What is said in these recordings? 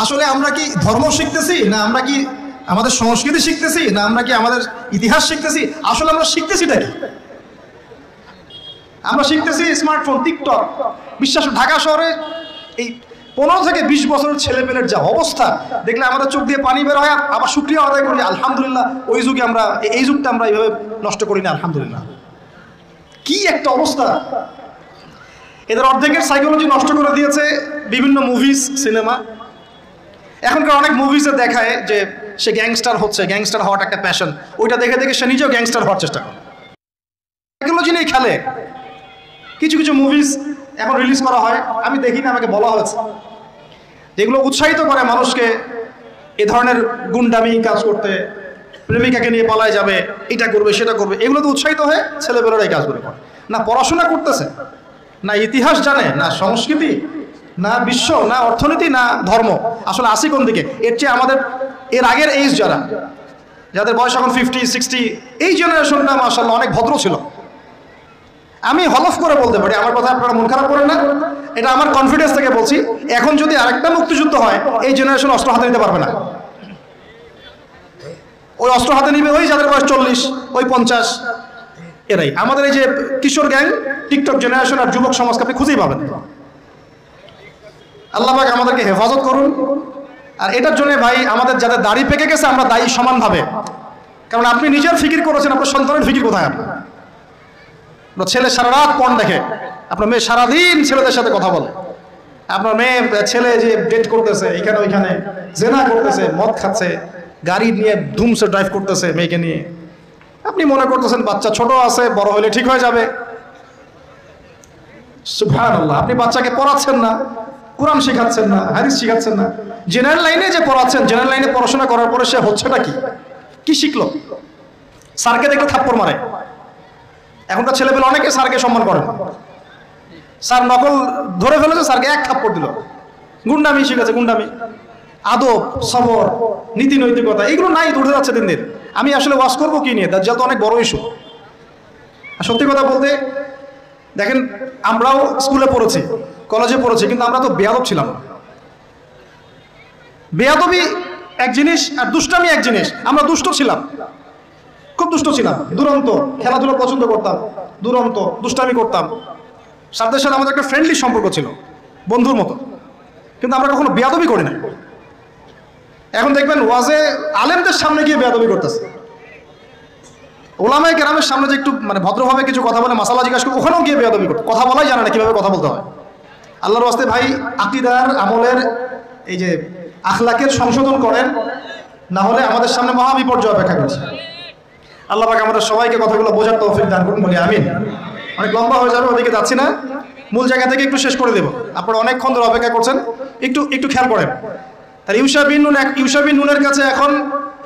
আসলে আমরা কি ধর্ম শিখতেছি, না আমরা কি আমাদের সংস্কৃতি শিখতেছি, না আমরা কি আমাদের ইতিহাস শিখতেছি? আসলে আমরা শিখতেছিটা কি? আমরা শিখতেছি স্মার্টফোন, টিকটক। বিশ্বাস, ঢাকা শহরে এই 15 থেকে 20 বছরের ছেলেপেলের যা অবস্থা দেখলে আমাদের চোখ দিয়ে পানি বের হয়। আবার শুকরিয়া আদায় করি, আলহামদুলিল্লাহ ওই যুগে আমরা, এই যুগটা আমরা এইভাবে নষ্ট করি না, আলহামদুলিল্লাহ। কি একটা অবস্থা! এদের অর্ধেকের সাইকোলজি নষ্ট করে দিয়েছে বিভিন্ন মুভিজ, সিনেমা। এখনকার অনেক মুভিজে দেখায় যে সে গ্যাংস্টার হচ্ছে, গ্যাংস্টার হওয়াটা একটা প্যাশন। ওইটা দেখে দেখে সে নিজেও গ্যাংস্টার হওয়ার চেষ্টা করে। সাইকোলজি নিয়ে খেলে। কিছু কিছু মুভিজ এখন রিলিজ করা হয়, আমি দেখি না, আমাকে বলা হয়েছে, যেগুলো উৎসাহিত করে মানুষকে এ ধরনের গুন্ডামি কাজ করতে, প্রেমিকাকে নিয়ে পালায় যাবে, এটা করবে সেটা করবে। এগুলো তো উৎসাহিত হয়ে ছেলেবেলারা এই কাজগুলো করে। না পড়াশোনা করতেছে, না ইতিহাস জানে, না সংস্কৃতি, না বিশ্ব, না অর্থনীতি, না ধর্ম। আসলে আসি কোন দিকে? এর চেয়ে আমাদের এর আগের এইজ যাদের বয়স এখন 50-60, এই জেনারেশনটা মাশাআল্লাহ অনেক ভদ্র ছিল। আমি হলফ করে বলতে পারি, আমার কথা আপনারা মন খারাপ করেন না, এটা আমার কনফিডেন্স থেকে বলছি। এখন যদি আরেকটা মুক্তিযুদ্ধ হয়, এই জেনারেশন অস্ত্র হাতে নিতে পারবে না। ওই অস্ত্র হাতে নিবে ওই যাদের বয়স 40, ওই 50, এরাই। আমাদের এই যে কিশোর গ্যাং, টিকটক জেনারেশন আর যুবক সমাজকে আপনি খুঁজেই পাবেন। আল্লাহ পাক আমাদেরকে হেফাজত করুন। আর এটার জন্য ভাই আমাদের যাদের দাড়ি পেকে গেছে আমরা দায়ী সমানভাবে। কারণ আপনি নিজের ফিকির করেছেন, আপনার সন্তানের ফিকির কোথায়? আপনার ছেলে সারা রাত পর্ন দেখে, আপনার মেয়ে সারাদিন ছেলেদের সাথে কথা বলে, আপনার মেয়ে ছেলে যে ডেট করতেছে এখানে ওইখানে, জেনা করতেছে, মদ খাচ্ছে, গাড়ি নিয়ে ধুমসে ড্রাইভ করতেছে মেয়েকে নিয়ে। আপনি মনে করতেছেন বাচ্চা ছোট আছে, বড় হলে ঠিক হয়ে যাবে। সুবহানাল্লাহ। আপনি বাচ্চাকে পড়াচ্ছেন না, কোরআন শেখাচ্ছেন না, হাদিস শেখাচ্ছেন না। জেনারেল লাইনে যে পড়াচ্ছেন, জেনারেল লাইনে পড়াশোনা করার পরে সে হচ্ছেটা কি? কি শিখলো? স্যারকে দেখলে থাপ্পড় মারে। এখনকার ছেলেপেলে অনেকে স্যারকে সম্মান করে না। স্যার নকল ধরে ফেলেছে, স্যারকে এক থাপ্পড় দিল। গুন্ডামি শিখেছে, গুন্ডামি। আদব, সবর, নীতি নৈতিকতা এগুলো নাই, উঠে যাচ্ছে দিন দিন। আমি আসলে ওয়াজ করবো কি নিয়ে? দাজ্জাল তো অনেক বড় ইস্যু। আর সত্যি কথা বলতে দেখেন, আমরাও স্কুলে পড়েছি, কলেজে পড়েছি, কিন্তু আমরা তো বেয়াদব ছিলাম। বেয়াদবি এক জিনিস আর দুষ্টামি এক জিনিস। আমরা দুষ্ট ছিলাম, খুব দুষ্ট ছিলাম, দুরন্ত। খেলাধুলা পছন্দ করতাম, দুরন্ত, দুষ্টামি করতাম। সাথে সাথে আমাদের একটা ফ্রেন্ডলি সম্পর্ক ছিল, বন্ধুর মতো। কিন্তু আমরা কখনো বেয়াদবি করি না। এখন দেখবেন ওয়াজে আলেমদের সামনে গিয়ে বেয়াদবি করতেছে। ওলামায়ে কেরামের সামনে যে একটু মানে ভদ্রভাবে কিছু কথা বলে, মাসালা জিজ্ঞাসা করে, ওখানেও গিয়ে বেয়াদবি করতে। কথা বলাই জানে না কিভাবে কথা বলতে হয়। আল্লাহর ওয়াস্তে ভাই আকীদার, আমলের, এই যে আখলাকের সংশোধন করেন, না হলে আমাদের সামনে মহা বিপর্যয় অপেক্ষা করছে। আল্লাহ পাক আমাদের সবাইকে কথাগুলো বোঝার তৌফিক দান করুন, বলি আমিন। অনেক লম্বা হয়ে যাবে, ওদিকে যাচ্ছি না, মূল জায়গা থেকে একটু শেষ করে দেব। আপনারা অনেকক্ষণ ধরে অপেক্ষা করছেন, একটু খেয়াল করেন। তাহলে ইউশা বিন নুনের কাছে এখন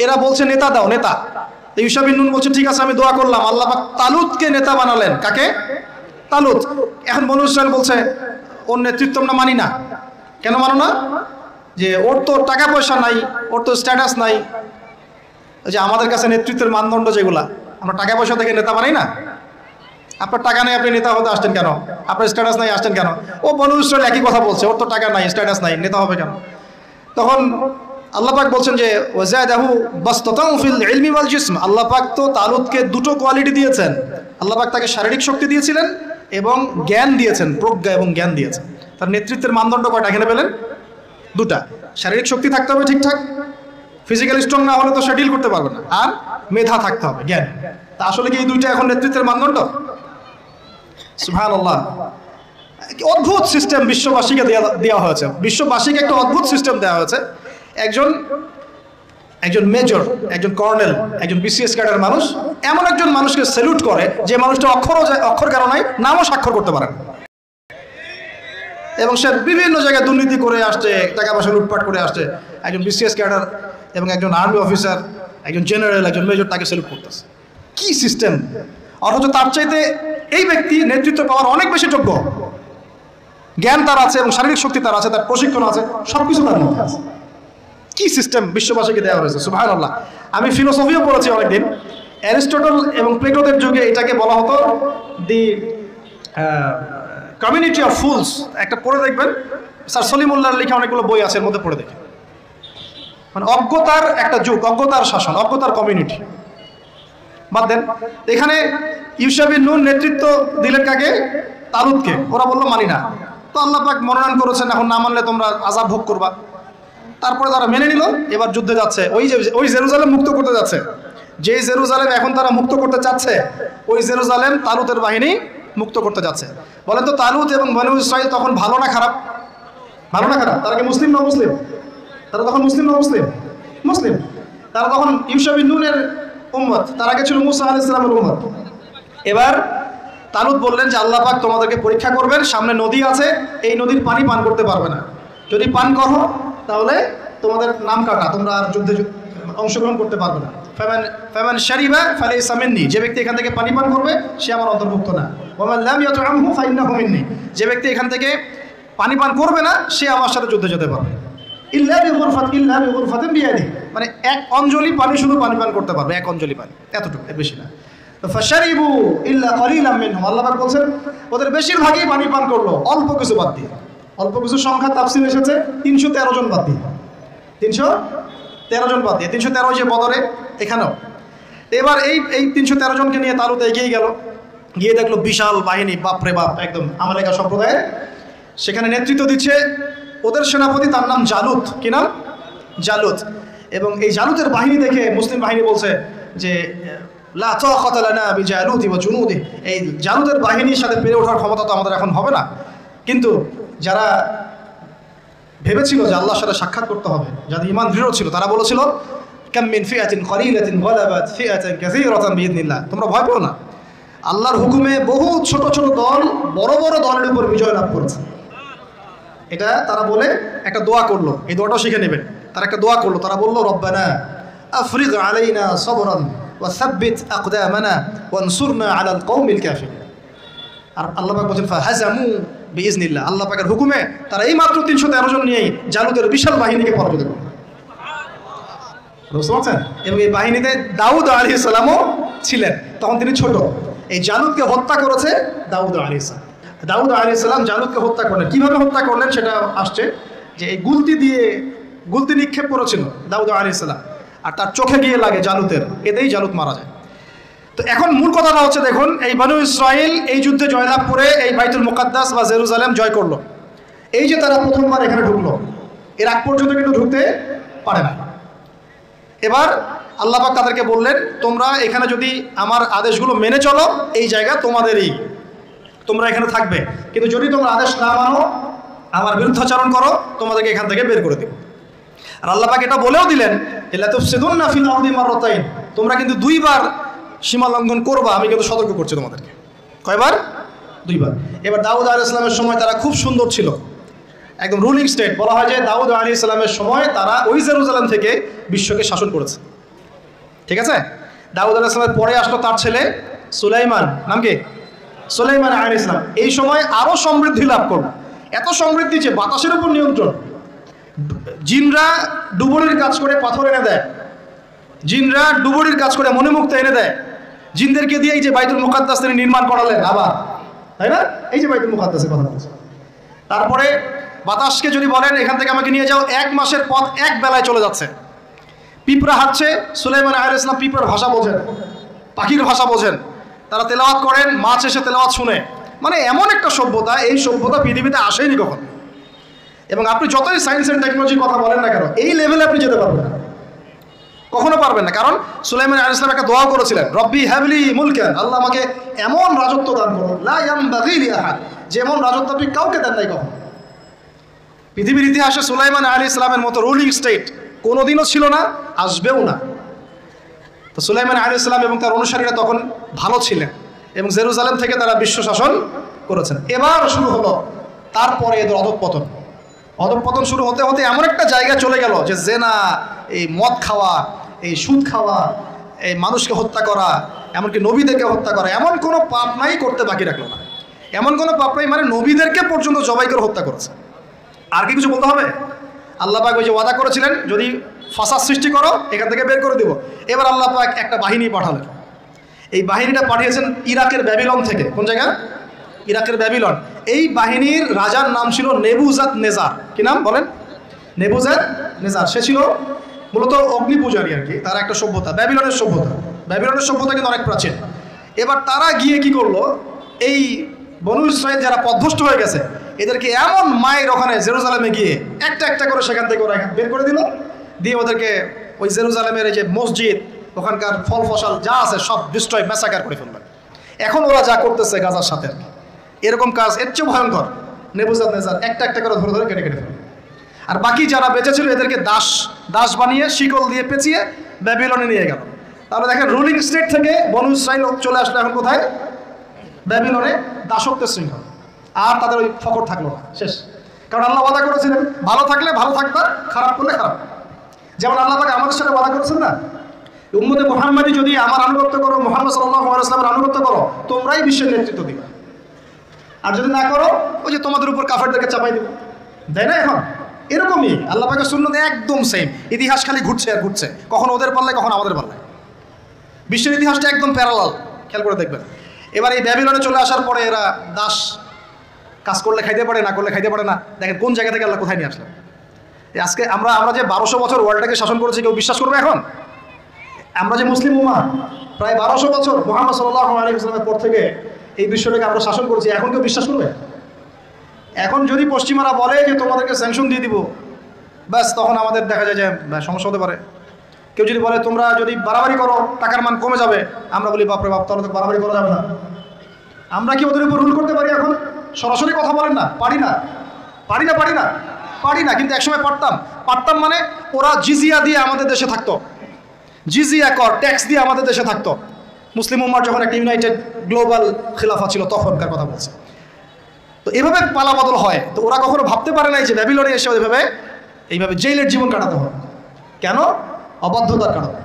এরা বলছে নেতা দাও, নেতা। ইউশা বিন নুন বলছে ঠিক আছে আমি দোয়া করলাম। আল্লাহ পাক তালুতকে নেতা বানালেন। কাকে? তালুত। এখন বনু ইসরাইল বলছে ওর নেতৃত্ব আমরা মানি না। কেন মানো না? যে ওর তো টাকা পয়সা নাই, ওর তো স্ট্যাটাস নাই। যে আমাদের কাছে নেতৃত্বের মানদণ্ড যেগুলা, আমরা টাকা পয়সা থেকে নেতা বানাই না। আপনার টাকা নেই, আপনি নেতা হতে আসছেন কেন? আপনার স্ট্যাটাস নাই, আসছেন কেন? ও বনু ইসরাইল একই কথা বলছে, ওর তো টাকা নাই, স্ট্যাটাস নাই, নেতা হবে কেন? তখন আল্লাহ পাক বলছেন যে ওয়াজাদাহু বাসতাতান ফিল ইলমি ওয়াল জিসম। আল্লাহ পাক তো তালুতকে দুটো কোয়ালিটি দিয়েছেন। আল্লাহ পাক তাকে শারীরিক শক্তি দিয়েছিলেন এবং জ্ঞান দিয়েছেন, প্রজ্ঞা এবং জ্ঞান দিয়েছেন। তার নেতৃত্বের মানদণ্ড কয়টা এখানে পেলেন? দুটা। শারীরিক শক্তি থাকতে হবে ঠিকঠাক, ফিজিক্যালি স্ট্রং না হলে তো সে ডিল করতে পারবে না। আর মেধা থাকতে হবে, জ্ঞান। তা আসলে কি এই দুইটা এখন নেতৃত্বের মানদণ্ড? সুবহানাল্লাহ। অদ্ভুত সিস্টেম বিশ্ববাসীকে দেওয়া হয়েছে। বিশ্ববাসীকে একটা অদ্ভুত সিস্টেম দেওয়া হয়েছে। একজন মেজর, একজন কর্নেল, একজন বিসিএস ক্যাডার মানুষ এমন একজন মানুষকে স্যালুট করে যে মানুষটা অক্ষর জ্ঞান নাই, নামও স্বাক্ষর করতে পারে না। এবং সে বিভিন্ন জায়গায় দুর্নীতি করে আসছে, টাকা পয়সা লুটপাট করে আসছে। একজন বিসিএস ক্যাডার এবং একজন আর্মি অফিসার, একজন জেনারেল, একজন মেজর তাকে স্যালুট করতেছে। কি সিস্টেম! অথচ তার চাইতে এই ব্যক্তি নেতৃত্ব পাওয়ার অনেক বেশি যোগ্য। জ্ঞান তার আছে এবং শারীরিক শক্তি তার আছে, তার প্রশিক্ষণ আছে, সবকিছু তার মধ্যে আছে। কি সিস্টেম বিশ্ববাসীকে দেওয়া হয়েছে! সুবহানাল্লাহ। আমি ফিলোসফিও পড়েছি অনেকদিন। অ্যারিস্টটল এবং প্লেটোদের যুগে এটাকে বলা হতো দি কমিউনিটি অফ ফুলস। একটা পড়ে দেখবেন, স্যার সলিমুল্লাহর লেখা অনেকগুলো বই আছে, এর মধ্যে পড়ে দেখেন। মানে অজ্ঞতার একটা যুগ, অজ্ঞতার শাসন, অজ্ঞতার কমিউনিটি। বাদ দেন, এখানে ইউশা বিন নুন নেতৃত্ব দিলেন কাকে? তালুতকে। ওরা বললো মানি না। তো আল্লাহ পাক মনোনয়ন করেছেন, এখন না মানলে তোমরা আযাব ভোগ করবা। তারপরে তারা মেনে নিল, এবার যুদ্ধে যাচ্ছে। ওই জেরুজালেম মুক্ত করতে যাচ্ছে। যেই জেরুজালেম এখন তারা মুক্ত করতে চাচ্ছে, ওই জেরুজালেম তালুতের বাহিনী মুক্ত করতে যাচ্ছে। বলেন তো, তালুত এবং বনু ইসরাইল তখন ভালো না খারাপ? ভালো না খারাপ? তারা কি মুসলিম না মুসলিম? তারা তখন মুসলিম না মুসলিম? মুসলিম। তারা তখন ইউশা বিন নুনের উম্মত, তার আগে ছিল মুসা আলাইহিস সালামের উম্মত। এবার তালুত বললেন যে আল্লাহ পাক তোমাদেরকে পরীক্ষা করবেন, সামনে নদী আছে, এই নদীর পানি পান করতে পারবে না। যদি পান করো তাহলে তোমাদের নাম কাটা, তোমরা আর যুদ্ধে অংশগ্রহণ করতে পারবে না। ফামান শারিবা ফালাইসা মিন্নি, যে ব্যক্তি এখান থেকে পানি পান করবে সে আমার অন্তর্ভুক্ত না। ওয়া মান লাম ইয়াতআমহু ফাইন্নাহু মিন্নি, যে ব্যক্তি এখান থেকে পানি পান করবে না সে আমার সাথে যুদ্ধে যেতে পারবে। ইল্লা বিগুরফাতিন বিয়াদি, মানে এক অঞ্জলি পানি শুধু পানি পান করতে পারবে, এক অঞ্জলি পানি, এতটুকু, এর বেশি না। ফাশারিবু ইল্লা কালিলাম মিনহুম, আল্লাহ পাক বলেন ওদের বেশিরভাগই পানি পান করলো, অল্প কিছু বাদ দিয়ে। অল্প কিছু সংখ্যা তাফসীরে এসেছে 313 জন বাদ দিয়ে, 313 জন বাদ দিয়ে, 313 যে বদরে, এখানেও। এবার এই 313 জনকে নিয়ে তালুত এগিয়ে গেল, গিয়ে দেখলো বিশাল বাহিনী, বাপরে বাপ, একদম আমালেকা সম্প্রদায়ের। সেখানে নেতৃত্ব দিচ্ছে ওদের সেনাপতি, তার নাম জালুত। কি নাম? জালুত। এবং এই জালুতের বাহিনী দেখে মুসলিম বাহিনী বলছে যে লা তাকাতা লানা বিজালুতি ওয়া জুনুদি, এই জালুতের বাহিনীর সাথে পেরে ওঠার ক্ষমতা তো আমাদের এখন হবে না। কিন্তু যারা ভেবেছিল যে আল্লাহর সাথে সাক্ষাৎ করতে হবে, যাদের ঈমান দৃঢ় ছিল, তারা বলেছিল কাম মিন ফিআতিন কলিলাতিন গালাবাত ফিআতান কাসীরাতান বিইذনিল্লাহ, তোমরা ভয় পেও না, আল্লাহর হুকুমে বহু ছোট ছোট দল বড় বড় দলের উপর বিজয় লাভ করেছে। এটা তারা বলে একটা দোয়া করলো, এই দোয়াটাও শিখে নেবেন। তারা একটা দোয়া করলো, তারা বললো রব্বানা আফরিগ আলাইনা সাবরান ওয়া সাব্বিত আকদামানা ওয়ানসুরনা আলাল কওমিল কাফিরিন। আর আল্লাহ পাক বলেন ফাহাজামু বিইذনিল্লাহ, আল্লাহ পাকের হুকুমে তারা এই মাত্র 313 জন নিয়েই জালুতের বিশাল বাহিনীকে পরাজিত করল। বুঝতে পারছেন? এবং এই বাহিনীতে দাউদ আলাইহিস সালামও ছিলেন, তখন তিনি ছোট। এই জালুতকে হত্যা করেছে দাউদ আলাইহিস সালাম। দাউদ আলাইহিস সালাম জালুতকে হত্যা করলেন। কিভাবে হত্যা করলেন সেটা আসছে, যে এই গুলতি নিক্ষেপ করেছিল দাউদ আলাইহিস সালাম, আর তার চোখে গিয়ে লাগে জালুতের, এতেই জালুত মারা যায়। তো এখন মূল কথাটা হচ্ছে, দেখুন এই বনু ইসরাইল এই যুদ্ধে জয়লাভ করে এই বাইতুল মুকাদ্দাস বা জেরুজালেম জয় করলো। এই যে তারা প্রথমবার এখানে ঢুকলো, এর আগ পর্যন্ত কিন্তু ঢুকতে পারে না। এবার আল্লাহ পাক তাদেরকে বললেন তোমরা এখানে যদি আমার আদেশগুলো মেনে চলো, এই জায়গা তোমাদেরই, তোমরা এখানে থাকবে। কিন্তু যদি তোমরা আদেশ না মানো, আমার বিরুদ্ধাচরণ করো, তোমাদেরকে এখান থেকে বের করে দেব। আর আল্লাহ পাক এটা বলেও দিলেন লা তুফসিদুন্না ফিল আরদি মাররাতাইন, তোমরা কিন্তু দুইবার সীমা লঙ্ঘন করবা, আমি কিন্তু সতর্ক করছি তোমাদেরকে। কয়বার? দুইবার। এবার দাউদ আলাইহিস সালামের সময় তারা খুব সুন্দর ছিল, একদম রুলিং স্টেট। বলা হয় যে দাউদ আলাইহিস সালামের সময় তারা ওই জেরুজালেম থেকে বিশ্বকে শাসন করেছে। ঠিক আছে? দাউদ আলাইহিস সালামের পরে আসলো তার ছেলে সুলাইমান, নাম কি? সুলাইমান আলাইহিস সালাম। এই সময় আরো সমৃদ্ধি লাভ করল, এত সমৃদ্ধি যে বাতাসের উপর নিয়ন্ত্রণ। জিনরা ডুবুরির কাজ করে পাথর এনে দেয়, জিনরা ডুবুরির কাজ করে মণিমুক্তা এনে দেয়। জিনদেরকে দিয়ে এই যে বাইতুল মুকাদ্দাস তিনি নির্মাণ করালেন আবার, তাই না? এই যে বাইতুল মুকাদ্দাসের কথা বলছে। তারপরে বাতাসকে যদি বলেন এখান থেকে আমাকে নিয়ে যাও, 1 মাসের পথ 1 বেলায় চলে যাচ্ছে। পিঁপড়া হাঁটছে, সুলাইমান আলাইহিস সালাম পিঁপড়ার ভাষা বোঝেন, পাখির ভাষা বোঝেন। তারা তেলাওয়াত করেন, মাছ এসে তেলাওয়াত শুনে। মানে এমন একটা সভ্যতা, এই সভ্যতা পৃথিবীতে আসেনি কখন। এবং আপনি যতই সায়েন্স অ্যান্ড টেকনোলজির কথা বলেন না কেন, এই লেভেলে আপনি যেতে পারবেন না, কখনো পারবেন না। কারণ সুলাইমান আলাইহিস সালাম একটা দোয়া করেছিলেন, রব্বি হাবলি মুলকান, আল্লাহ আমাকে এমন রাজত্ব দান করুন, লা ইয়ানবাগি লি আহাদ, যেমন রাজত্ব আপনি কাউকে দেন নাই কখনো। পৃথিবীর ইতিহাসে সুলাইমান আলাইহিস সালামের মতো রুলিং স্টেট কোনোদিনও ছিল না, আসবেও না। তো সুলাইমান আলাইহিস সালাম এবং তার অনুসারীরা তখন ভালো ছিলেন এবং জেরুজালেম থেকে তারা বিশ্ব শাসন করেছেন। এবার শুরু হলো তারপরে এদের অধঃপতন। অধঃপতন শুরু হতে হতে এমন একটা জায়গা চলে গেল যে জেনা, এই মদ খাওয়া, এই সুদ খাওয়া, এই মানুষকে হত্যা করা, এমনকি নবীদেরকে হত্যা করা, এমন কোনো পাপ নাই করতে বাকি রাখলো না। এমন কোনো পাপ নাই, মানে নবীদেরকে পর্যন্ত জবাই করে হত্যা করেছে। আর কি কিছু বলতে হবে? আল্লাহ পাক ওই যে ওয়াদা করেছিলেন যদি ফাসাদ সৃষ্টি করো এখান থেকে বের করে দেব। এবার আল্লাহ পাক একটা বাহিনী পাঠালেন। এই বাহিনীটা পাঠিয়েছেন ইরাকের ব্যাবিলন থেকে। কোন জায়গা? ইরাকের ব্যাবিলন। এই বাহিনীর রাজার নাম ছিল নেবুজাদ নেজার। কি নাম বলেন? নেবুজাদ নেজার। সে ছিল মূলত অগ্নি পূজারী আর কি, তারা একটা সভ্যতা, ব্যাবিলনের সভ্যতা। ব্যাবিলনের সভ্যতা কিন্তু অনেক প্রাচীন। এবার তারা গিয়ে কি করলো, এই বনু ইসরাইল যারা পথভ্রষ্ট হয়ে গেছে এদেরকে এমন মায়ের ওখানে জেরুজালেমে গিয়ে একটা একটা করে সেখান থেকে ওরা বের করে দিল, দিয়ে ওদেরকে ওই জেরুজালেমের এই যে মসজিদ, ওখানকার ফল ফসল যা আছে সব ডিস্ট্রয় ম্যাসাকার করে ফেলবে। এখন ওরা যা করতেছে গাজার সাথে এরকম কাজ এর চেয়ে ভয়ঙ্কর। নেবুজাদনেজার একটা একটা করে ধরে ধরে কেটে কেটে ফেলবে। আর বাকি যারা বেঁচে ছিল এদেরকে দাস দাস বানিয়ে শিকল দিয়ে পেঁচিয়ে ব্যাবিলনে নিয়ে গেল। তাহলে দেখেন রুলিং স্টেট থেকে বনু ইসরাইল চলে আসলো এখন কোথায়? ব্যাবিলনে, দাসত্বের শৃঙ্খল। আর তাদের ওই ফকর থাকলো না, শেষ। কারণ আল্লাহ ওয়াদা করেছিলেন ভালো থাকলে ভালো থাকবা, খারাপ করলে খারাপ। যেমন আল্লাহ পাক আমাদের সাথে ওয়াদা করেছেন না, উম্মতে মুহাম্মাদি যদি আমার আনুগত্য করো, মুহাম্মদ সাল্লাল্লাহু আলাইহি ওয়াসাল্লামের আনুগত্য করো, তোমরাই বিশ্বের নেতৃত্ব দিবে। আর যদি না করো, ওই যে তোমাদের উপর কাফেরদেরকে চাপাই দেবো, তাই না? এখন এরকমই আল্লাহ পাকের সুন্নাত একদম সেম। ইতিহাস খালি ঘুরছে আর ঘুরছে, কখন ওদের পাল্লায় কখন আমাদের পাল্লায়। বিশ্বের ইতিহাসটা একদম প্যারালাল, খেয়াল করে দেখবেন। এবার এই ব্যাবিলনে চলে আসার পরে এরা দাস, কাজ করলে খাইতে পারে, না করলে খাইতে পারে না। দেখেন কোন জায়গা থেকে আল্লাহ কোথায় নিয়ে আসলেন। আজকে আমরা যে 1200 বছর ওয়ার্ল্ডটাকে শাসন করেছি, কেউ বিশ্বাস করবে এখন? আমরা যে মুসলিম উম্মাহ প্রায় 1200 বছর মুহাম্মদ সাল্লাল্লাহু আলাইহি ওয়াসাল্লামের পর থেকে এই বিশ্বটাকে আমরা শাসন করেছি, এখন কেউ বিশ্বাস করবে? এখন যদি পশ্চিমারা বলে যে তোমাদেরকে স্যাংশন দিয়ে দিব, ব্যাস তখন আমাদের দেখা যায় যে সমস্যা হতে পারে। কেউ যদি বলে তোমরা যদি বাড়াবাড়ি করো টাকার মান কমে যাবে, আমরা বলি বাপরে বাপ, তাহলে তো বাড়াবাড়ি করা যাবে না। আমরা কি ওদের উপর রুল করতে পারি? এখন সরাসরি কথা বলেন না, পারি না, পারি না, পারি না, পারি না। কিন্তু একসময় পারতাম মানে ওরা জিজিয়া দিয়ে আমাদের দেশে থাকতো, জিজিয়া কর ট্যাক্স দিয়ে আমাদের দেশে থাকতো। মুসলিম উম্মার যখন একটা ইউনাইটেড গ্লোবাল খিলাফা ছিল তখনকার কথা বলছে। তো এভাবে পালা বদল হয়। তো ওরা কখনো ভাবতে পারে নাই যে ব্যাবিলনে এসে এইভাবে জেলের জীবন কাটাতে হবে। কেন? অবাধ্যতার কারণে।